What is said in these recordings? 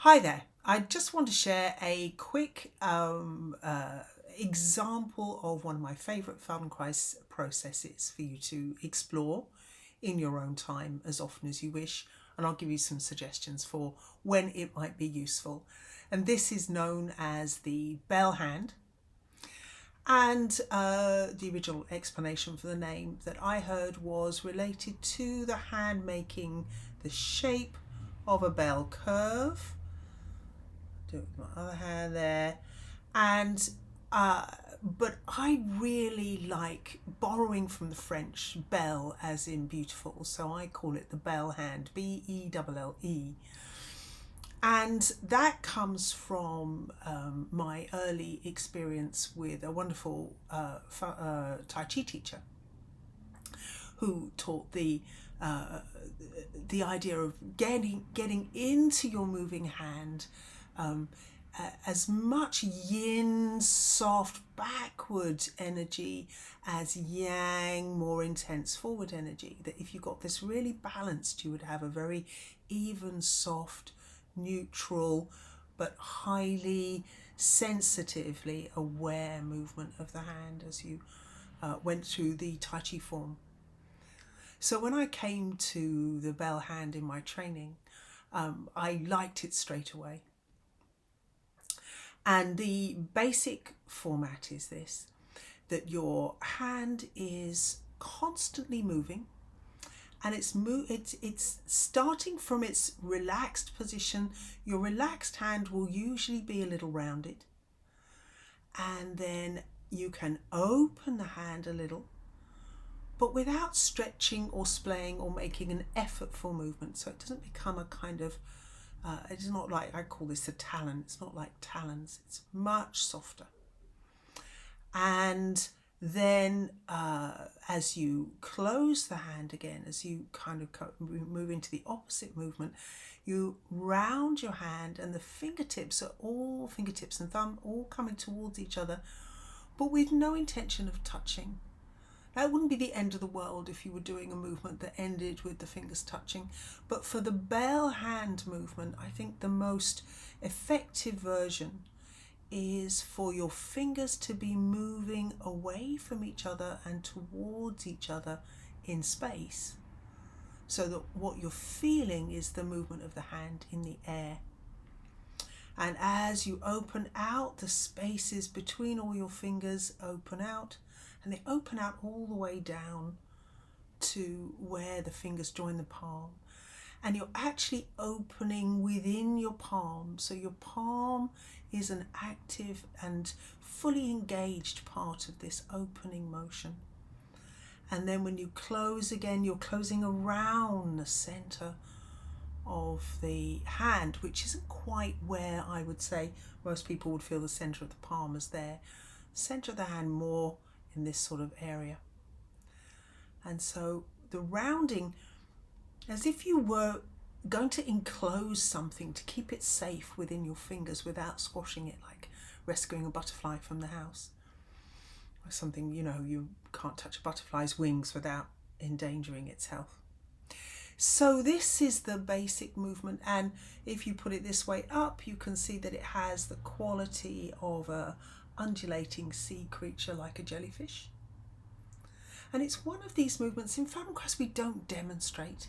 Hi there. I just want to share a quick example of one of my favourite Feldenkrais processes for you to explore in your own time as often as you wish, and I'll give you some suggestions for when it might be useful. And this is known as the Belle Hand. And the original explanation for the name that I heard was related to the hand making the shape of a bell curve. Do it with my other hand there. And but I really like borrowing from the French belle as in beautiful, so I call it the Belle Hand, Belle. And that comes from my early experience with a wonderful Tai Chi teacher who taught the idea of getting into your moving hand as much yin, soft, backward energy as yang, more intense forward energy. That if you got this really balanced, you would have a very even, soft, neutral, but highly sensitively aware movement of the hand as you went through the Tai Chi form. So when I came to the Belle Hand in my training, I liked it straight away. And the basic format is this, that your hand is constantly moving, and it's starting from its relaxed position. Your relaxed hand will usually be a little rounded, and then you can open the hand a little, but without stretching or splaying or making an effortful movement, so it doesn't become a kind of it's not like, I call this a talon, it's not like talons, it's much softer. And then as you close the hand again, as you kind of move into the opposite movement, you round your hand, and the fingertips and thumb all coming towards each other, but with no intention of touching. That wouldn't be the end of the world if you were doing a movement that ended with the fingers touching. But for the Belle Hand movement, I think the most effective version is for your fingers to be moving away from each other and towards each other in space, so that what you're feeling is the movement of the hand in the air. And as you open out, the spaces between all your fingers open out, and they open out all the way down to where the fingers join the palm. And you're actually opening within your palm. So your palm is an active and fully engaged part of this opening motion. And then when you close again, you're closing around the center of the hand, which isn't quite where I would say most people would feel the center of the palm as there. Center of the hand more in this sort of area. And so the rounding, as if you were going to enclose something to keep it safe within your fingers without squashing it, like rescuing a butterfly from the house. Or something, you can't touch a butterfly's wings without endangering its health. So this is the basic movement, and if you put it this way up, you can see that it has the quality of a undulating sea creature like a jellyfish. And it's one of these movements in Feldenkrais we don't demonstrate.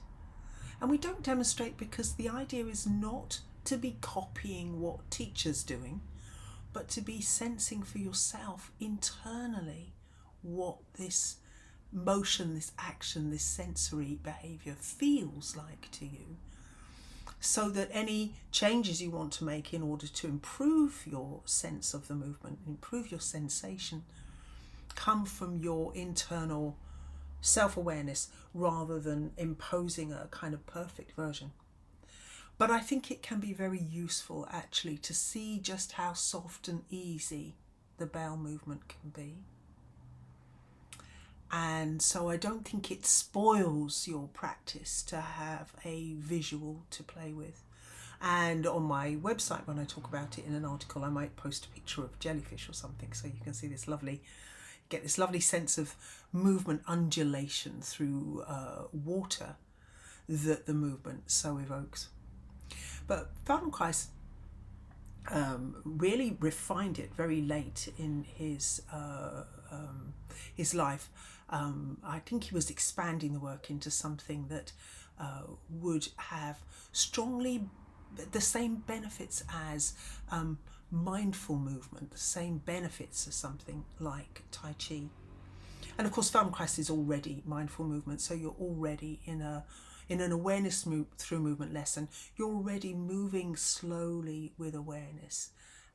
And we don't demonstrate because the idea is not to be copying what teacher's doing, but to be sensing for yourself internally what this motion, this action, this sensory behaviour feels like to you, so that any changes you want to make in order to improve your sense of the movement, improve your sensation, come from your internal self-awareness rather than imposing a kind of perfect version. But I think it can be very useful actually to see just how soft and easy the bell movement can be. And so I don't think it spoils your practice to have a visual to play with. And on my website, when I talk about it in an article, I might post a picture of jellyfish or something, so you can see this get this lovely sense of movement, undulation through water that the movement so evokes. But Feldenkrais really refined it very late in his life. I think he was expanding the work into something that would have strongly the same benefits as mindful movement, the same benefits as something like Tai Chi. And of course, Feldenkrais is already mindful movement, so you're already in an awareness through movement lesson. You're already moving slowly with awareness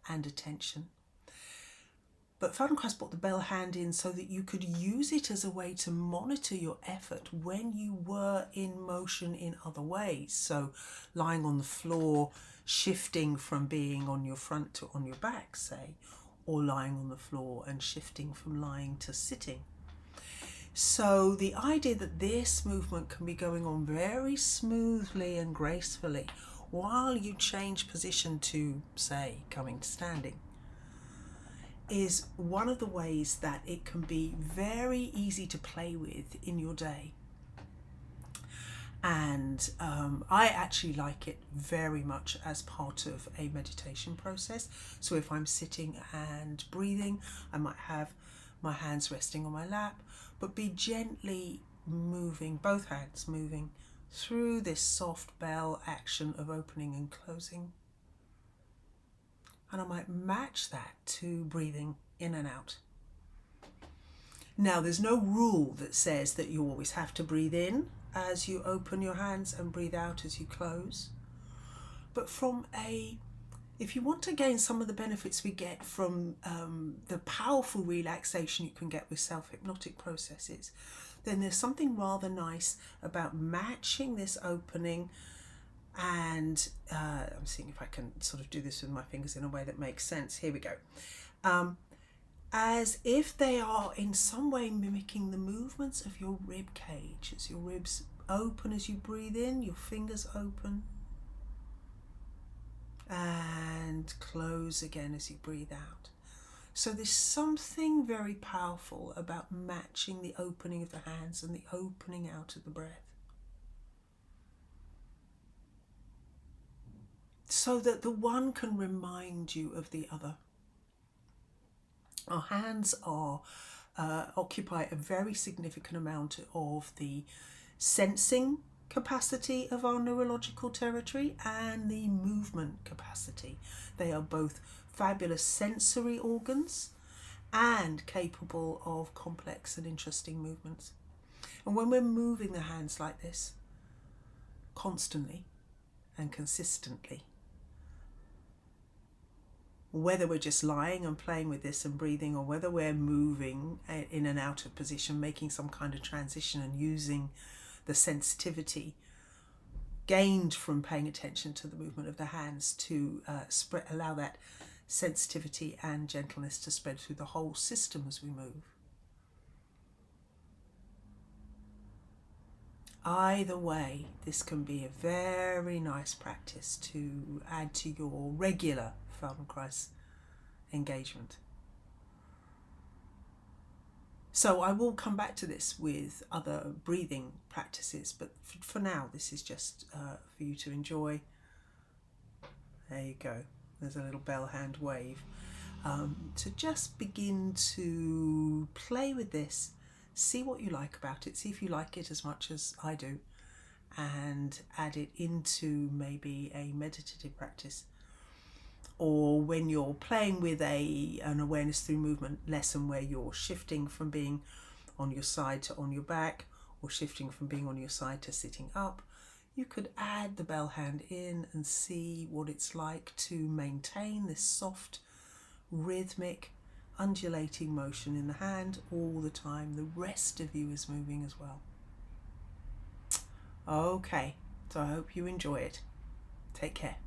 and attention. But Feldenkrais brought the Belle Hand in so that you could use it as a way to monitor your effort when you were in motion in other ways. So lying on the floor, shifting from being on your front to on your back, say, or lying on the floor and shifting from lying to sitting. So the idea that this movement can be going on very smoothly and gracefully while you change position to, say, coming to standing, is one of the ways that it can be very easy to play with in your day. And I actually like it very much as part of a meditation process. So if I'm sitting and breathing, I might have my hands resting on my lap, but be gently moving, both hands moving through this soft bell action of opening and closing. And I might match that to breathing in and out. Now, there's no rule that says that you always have to breathe in as you open your hands and breathe out as you close. But if you want to gain some of the benefits we get from the powerful relaxation you can get with self-hypnotic processes, then there's something rather nice about matching this opening. And I'm seeing if I can sort of do this with my fingers in a way that makes sense. Here we go. As if they are in some way mimicking the movements of your rib cage. As your ribs open as you breathe in, your fingers open. And close again as you breathe out. So there's something very powerful about matching the opening of the hands and the opening out of the breath. So that the one can remind you of the other. Our hands occupy a very significant amount of the sensing capacity of our neurological territory and the movement capacity. They are both fabulous sensory organs and capable of complex and interesting movements. And when we're moving the hands like this, constantly and consistently, whether we're just lying and playing with this and breathing, or whether we're moving in and out of position, making some kind of transition and using the sensitivity gained from paying attention to the movement of the hands to allow that sensitivity and gentleness to spread through the whole system as we move. Either way, this can be a very nice practice to add to your regular Feldenkrais engagement. So I will come back to this with other breathing practices, but for now this is just for you to enjoy. There you go. There's a little Belle Hand wave. To just begin to play with this, see what you like about it, see if you like it as much as I do, and add it into maybe a meditative practice. Or when you're playing with an awareness through movement lesson where you're shifting from being on your side to on your back, or shifting from being on your side to sitting up, you could add the Belle Hand in and see what it's like to maintain this soft, rhythmic, undulating motion in the hand all the time. The rest of you is moving as well. Okay, so I hope you enjoy it. Take care.